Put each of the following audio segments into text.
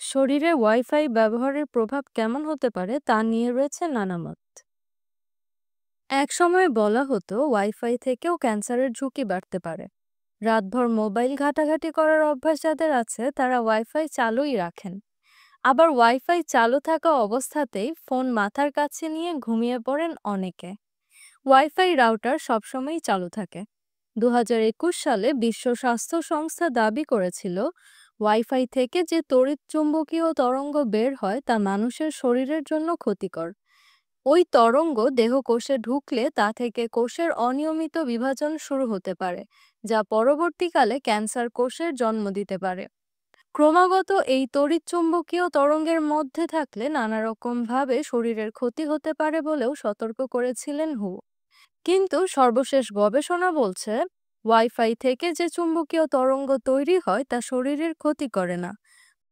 শরীরে ওয়াইফাই ব্যবহারের প্রভাব কেমন হতে পারে তা নিয়ে রয়েছে নানা মত। একসময় বলা হতো ওয়াইফাই থেকেও ক্যান্সারের ঝুঁকি বাড়তে পারে। রাতভর মোবাইল ঘাটাঘাটি করার অভ্যাস যাদের আছে তারা ওয়াইফাই চালুই রাখেন। আবার ওয়াইফাই চালু থাকা অবস্থাতেই ফোন মাথার কাছে নিয়ে ঘুমিয়ে পড়েন অনেকে। ওয়াইফাই রাউটার সবসময়ই চালু থাকে। ২০২১ সালে বিশ্ব স্বাস্থ্য সংস্থা দাবি করেছিল ওয়াইফাই থেকে যে তড়িৎ চুম্বকীয় তরঙ্গ বের হয় তা মানুষের শরীরের জন্য ক্ষতিকর। ওই তরঙ্গ দেহকোষে ঢুকলে তা থেকে কোষের অনিয়মিত বিভাজন শুরু হতে পারে, যা পরবর্তীকালে ক্যান্সার কোষের জন্ম দিতে পারে। ক্রমাগত এই তড়িৎচুম্বকীয় তরঙ্গের মধ্যে থাকলে নানা রকম ভাবে শরীরের ক্ষতি হতে পারে বলেও সতর্ক করেছিলেন হু। কিন্তু সর্বশেষ গবেষণা বলছে ওয়াইফাই থেকে যে চুম্বকীয় তরঙ্গ তৈরি হয় তা শরীরের ক্ষতি করে না।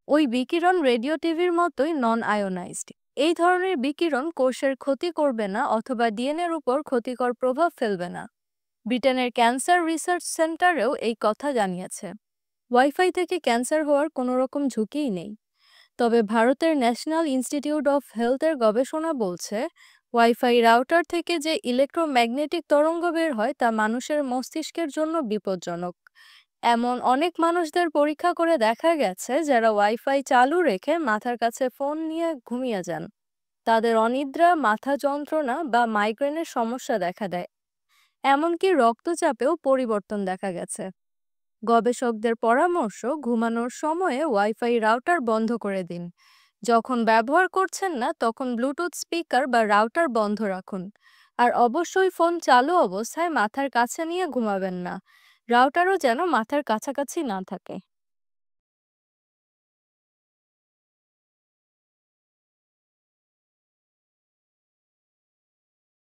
ওই বিকিরণ রেডিও টিভির মতোই নন আয়োনাইজড। এই ধরনের বিকিরণ কোষের ক্ষতি করবে না অথবা ডিএনএর উপর ক্ষতিকর প্রভাব ফেলবে না। ব্রিটেনের ক্যান্সার রিসার্চ সেন্টারেও এই কথা জানিয়েছে। ওয়াইফাই থেকে ক্যান্সার হওয়ার কোনো রকম ঝুঁকিই নেই। তবে ভারতের ন্যাশনাল ইনস্টিটিউট অফ হেলথের গবেষণা বলছে ওয়াইফাই রাউটার থেকে যে ইলেকট্রোম্যাগনেটিক তরঙ্গ বের হয় তা মানুষের মস্তিষ্কের জন্য বিপজ্জনক। এমন অনেক মানুষদের পরীক্ষা করে দেখা গেছে যারা ওয়াইফাই চালু রেখে মাথার কাছে ফোন নিয়ে ঘুমিয়ে যান। তাদের অনিদ্রা, মাথা যন্ত্রণা বা মাইগ্রেনের সমস্যা দেখা দেয়। এমনকি রক্তচাপেও পরিবর্তন দেখা গেছে। গবেষকদের পরামর্শ, ঘুমানোর সময়ে ওয়াইফাই রাউটার বন্ধ করে দিন। যখন ব্যবহার করছেন না তখন ব্লুটুথ স্পিকার বা রাউটার বন্ধ রাখুন। আর অবশ্যই ফোন চালু অবস্থায় মাথার কাছে নিয়ে ঘুমাবেন না। রাউটারও যেন মাথার কাছাকাছি না থাকে।